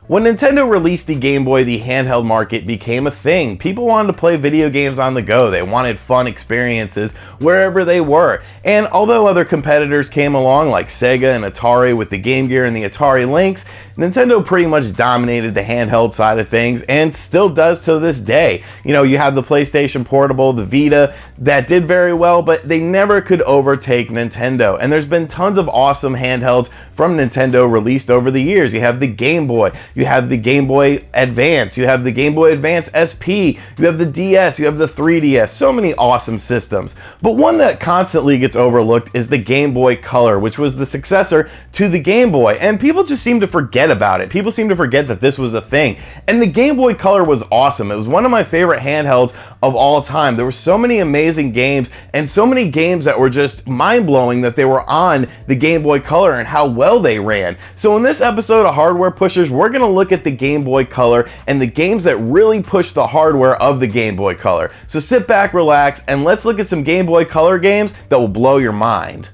When Nintendo released the Game Boy, the handheld market became a thing. People wanted to play video games on the go. They wanted fun experiences wherever they were. And although other competitors came along like Sega and Atari with the Game Gear and the Atari Lynx, Nintendo pretty much dominated the handheld side of things and still does to this day. You know, you have the PlayStation Portable, the Vita, that did very well, but they never could overtake Nintendo. And there's been tons of awesome handhelds from Nintendo released over the years. You have the Game Boy, you have the Game Boy Advance, you have the Game Boy Advance SP, you have the DS, you have the 3DS, so many awesome systems. But one that constantly gets overlooked is the Game Boy Color, which was the successor to the Game Boy, and people just seem to forget about it. People seem to forget that this was a thing. And the Game Boy Color was awesome. It was one of my favorite handhelds of all time. There were so many amazing games and so many games that were just mind-blowing that they were on the Game Boy Color and how well they ran. So in this episode of Hardware Pushers, we're going to look at the Game Boy Color and the games that really pushed the hardware of the Game Boy Color. So sit back, relax, and let's look at some Game Boy Color games that will blow your mind.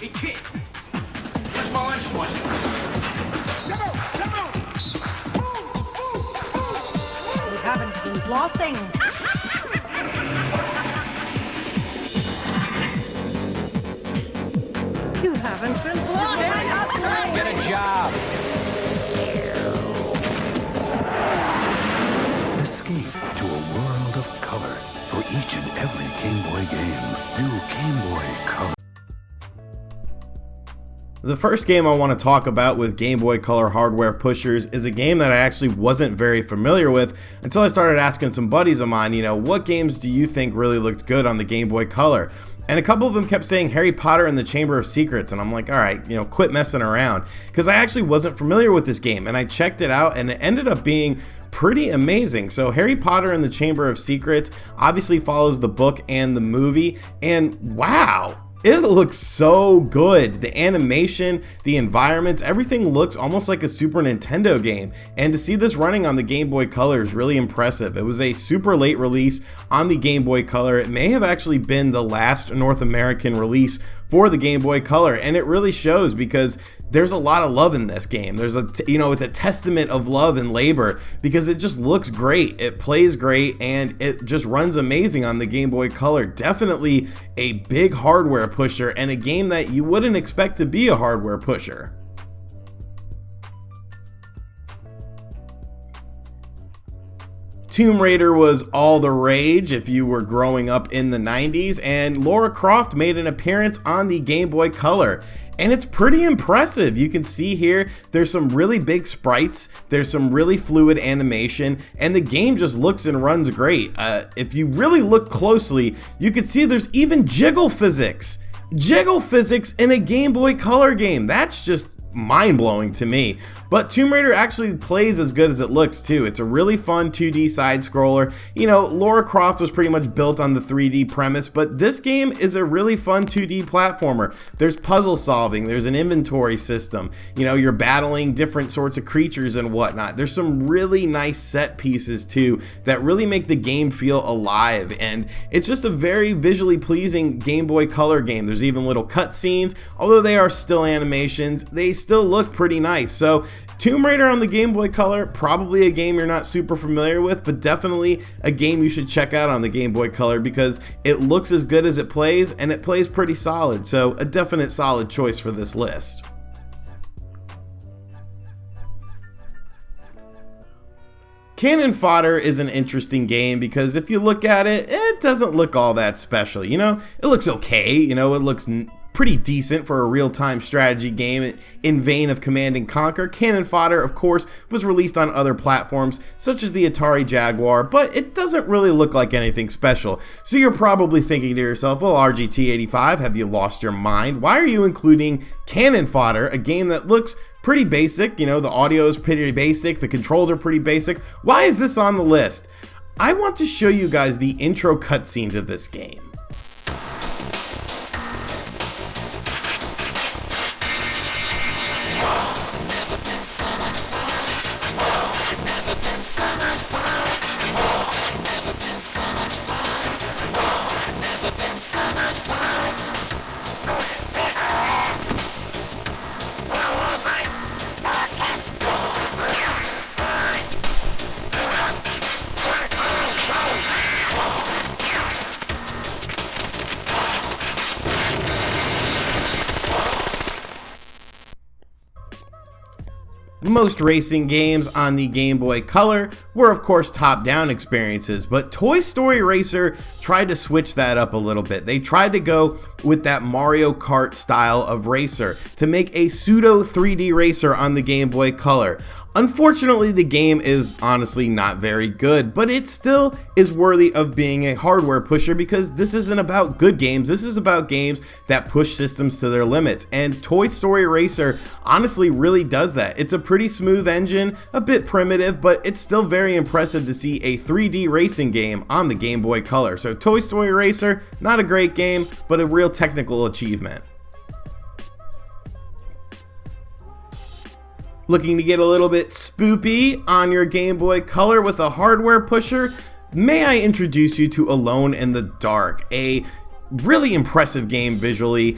Hey kid, where's my lunch money? You haven't been flossing. You haven't been flossing. Get a job. Escape to a world of color for each and every Game Boy game. New Game Boy Color. The first game I want to talk about with Game Boy Color Hardware Pushers is a game that I actually wasn't very familiar with until I started asking some buddies of mine, you know, what games do you think really looked good on the Game Boy Color? And a couple of them kept saying Harry Potter and the Chamber of Secrets, and I'm like, all right, you know, quit messing around, because I actually wasn't familiar with this game, and I checked it out, and it ended up being pretty amazing. So Harry Potter and the Chamber of Secrets obviously follows the book and the movie, and wow, it looks so good. The animation, the environments, everything looks almost like a Super Nintendo game. And to see this running on the Game Boy Color is really impressive. It was a super late release on the Game Boy Color. It may have actually been the last North American release for the Game Boy Color, and it really shows because there's a lot of love in this game. There's it's a testament of love and labor because it just looks great, it plays great, and it just runs amazing on the Game Boy Color. Definitely a big hardware pusher and a game that you wouldn't expect to be a hardware pusher. Tomb Raider was all the rage if you were growing up in the 90s, and Lara Croft made an appearance on the Game Boy Color. And it's pretty impressive. You can see here, there's some really big sprites, there's some really fluid animation, and the game just looks and runs great. If you really look closely, you can see there's even jiggle physics. Jiggle physics in a Game Boy Color game. That's just mind-blowing to me. But Tomb Raider actually plays as good as it looks too. It's a really fun 2D side scroller. You know, Lara Croft was pretty much built on the 3D premise, but this game is a really fun 2D platformer. There's puzzle solving, there's an inventory system, you know, you're battling different sorts of creatures and whatnot. There's some really nice set pieces too that really make the game feel alive, and it's just a very visually pleasing Game Boy Color game. There's even little cutscenes, although they are still animations, they still look pretty nice. So Tomb Raider on the Game Boy Color, probably a game you're not super familiar with, but definitely a game you should check out on the Game Boy Color because it looks as good as it plays, and it plays pretty solid, so a definite solid choice for this list. Cannon Fodder is an interesting game because if you look at it, it doesn't look all that special, you know? It looks okay, you know, it looks pretty decent for a real-time strategy game in vein of Command & Conquer. Cannon Fodder, of course, was released on other platforms such as the Atari Jaguar, but it doesn't really look like anything special. So you're probably thinking to yourself, well, RGT 85, have you lost your mind? Why are you including Cannon Fodder, a game that looks pretty basic? You know, the audio is pretty basic, the controls are pretty basic. Why is this on the list? I want to show you guys the intro cutscene to this game. Most racing games on the Game Boy Color were of course top-down experiences, but Toy Story Racer tried to switch that up a little bit. They tried to go with that Mario Kart style of racer to make a pseudo 3D racer on the Game Boy Color. Unfortunately, the game is honestly not very good, but it still is worthy of being a hardware pusher because this isn't about good games, this is about games that push systems to their limits, and Toy Story Racer honestly really does that. It's a pretty smooth engine, a bit primitive, but it's still very impressive to see a 3D racing game on the Game Boy Color. So Toy Story Racer, not a great game, but a real technical achievement. Looking to get a little bit spoopy on your Game Boy Color with a hardware pusher? May I introduce you to Alone in the Dark, a really impressive game visually.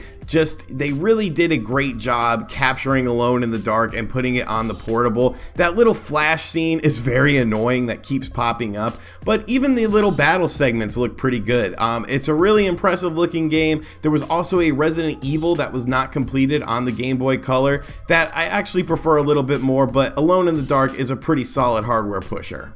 They really did a great job capturing Alone in the Dark and putting it on the portable. That little flash scene is very annoying that keeps popping up, but even the little battle segments look pretty good. It's a really impressive looking game. There was also a Resident Evil that was not completed on the Game Boy Color that I actually prefer a little bit more, but Alone in the Dark is a pretty solid hardware pusher.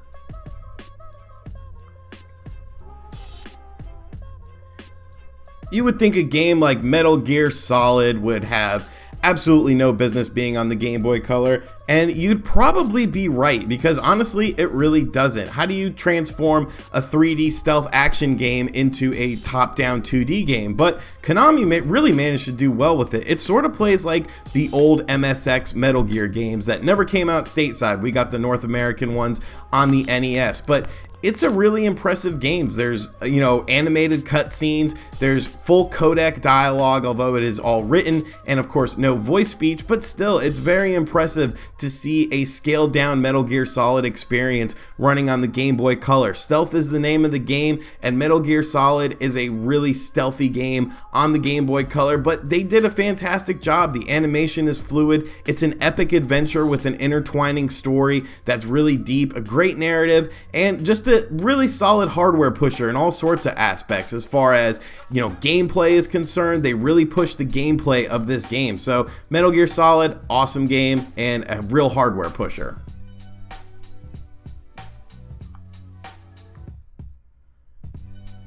You would think a game like Metal Gear Solid would have absolutely no business being on the Game Boy Color, and you'd probably be right because honestly it really doesn't. How do you transform a 3D stealth action game into a top-down 2D game? But Konami really managed to do well with it. It sort of plays like the old MSX Metal Gear games that never came out stateside. We got the North American ones on the NES, but it's a really impressive game. There's, animated cutscenes, there's full codec dialogue, although it is all written, and of course no voice speech, but still, it's very impressive to see a scaled down Metal Gear Solid experience running on the Game Boy Color. Stealth is the name of the game, and Metal Gear Solid is a really stealthy game on the Game Boy Color, but they did a fantastic job. The animation is fluid, it's an epic adventure with an intertwining story that's really deep, a great narrative, and just a really solid hardware pusher in all sorts of aspects. As far as gameplay is concerned, they really push the gameplay of this game. So Metal Gear Solid, awesome game and a real hardware pusher.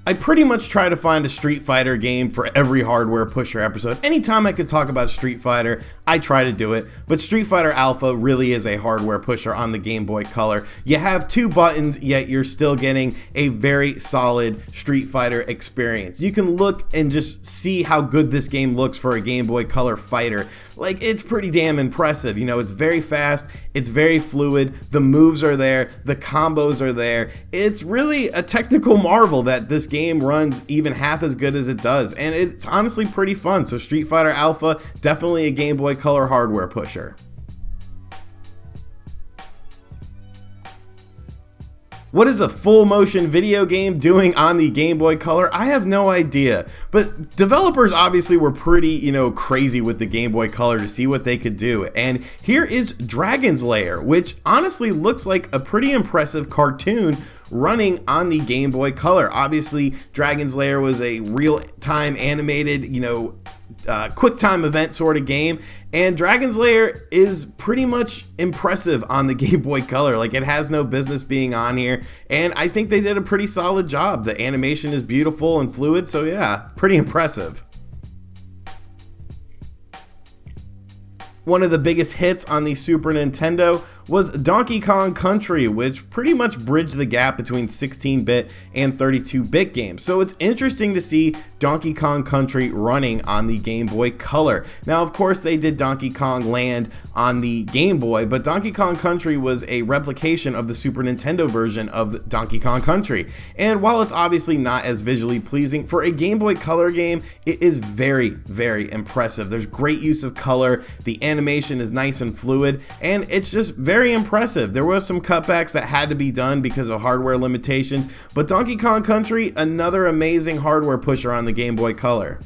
I pretty much try to find a Street Fighter game for every hardware pusher episode. Anytime I could talk about Street Fighter, I try to do it, but Street Fighter Alpha really is a hardware pusher on the Game Boy Color. You have 2 buttons, yet you're still getting a very solid Street Fighter experience. You can look and just see how good this game looks for a Game Boy Color fighter. Like, it's pretty damn impressive. It's very fast, it's very fluid, the moves are there, the combos are there. It's really a technical marvel that this game runs even half as good as it does, and it's honestly pretty fun. So Street Fighter Alpha, definitely a Game Boy Color hardware pusher. What is a full motion video game doing on the Game Boy Color? I have no idea, but developers obviously were pretty, crazy with the Game Boy Color to see what they could do. And here is Dragon's Lair, which honestly looks like a pretty impressive cartoon running on the Game Boy Color. Obviously, Dragon's Lair was a real-time animated, quick-time event sort of game, and Dragon's Lair is pretty much impressive on the Game Boy Color. Like, it has no business being on here, and I think they did a pretty solid job. The animation is beautiful and fluid, so yeah, pretty impressive. One of the biggest hits on the Super Nintendo was Donkey Kong Country, which pretty much bridged the gap between 16-bit and 32-bit games. So it's interesting to see Donkey Kong Country running on the Game Boy Color. Now, of course, they did Donkey Kong Land on the Game Boy, but Donkey Kong Country was a replication of the Super Nintendo version of Donkey Kong Country. And while it's obviously not as visually pleasing, for a Game Boy Color game, it is very, very impressive. There's great use of color, the animation is nice and fluid, and it's just very impressive. There was some cutbacks that had to be done because of hardware limitations, but Donkey Kong Country, another amazing hardware pusher on the Game Boy Color.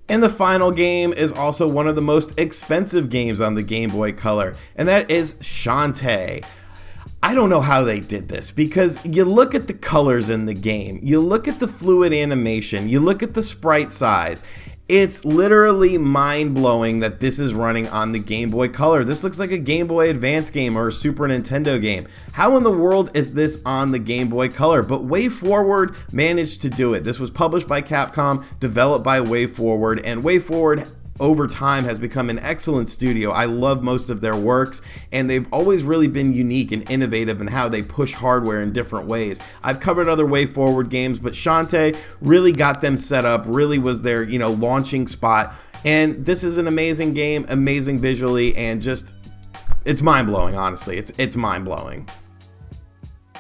And the final game is also one of the most expensive games on the Game Boy Color, and that is Shantae. I don't know how they did this, because you look at the colors in the game, you look at the fluid animation, you look at the sprite size, It's literally mind-blowing that this is running on the Game Boy Color. This looks like a Game Boy Advance game or a Super Nintendo game. How in the world is this on the Game Boy Color? But WayForward managed to do it. This was published by Capcom, developed by WayForward, and WayForward over time has become an excellent studio. I love most of their works, and they've always really been unique and innovative in how they push hardware in different ways. I've covered other WayForward games, but Shantae really got them set up, really was their, launching spot. And this is an amazing game, amazing visually, and just, it's mind-blowing, honestly. It's mind-blowing.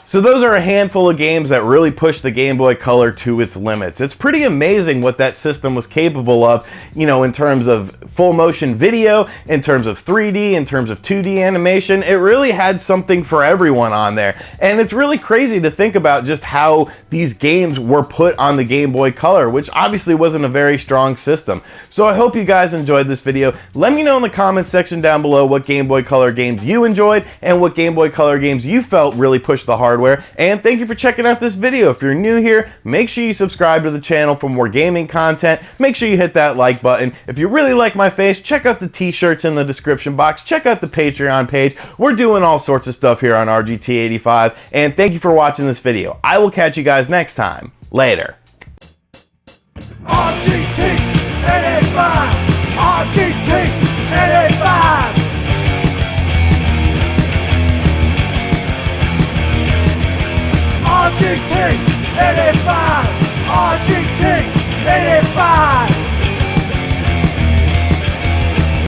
So those are a handful of games that really pushed the Game Boy Color to its limits. It's pretty amazing what that system was capable of, in terms of full motion video, in terms of 3D, in terms of 2D animation. It really had something for everyone on there. And it's really crazy to think about just how these games were put on the Game Boy Color, which obviously wasn't a very strong system. So I hope you guys enjoyed this video. Let me know in the comments section down below what Game Boy Color games you enjoyed and what Game Boy Color games you felt really pushed the hardware. And thank you for checking out this video. If you're new here, make sure you subscribe to the channel for more gaming content. Make sure you hit that like button. If you really like my face, check out the t-shirts in the description box. Check out the Patreon page. We're doing all sorts of stuff here on RGT 85. And thank you for watching this video. I will catch you guys next time. Later. RGT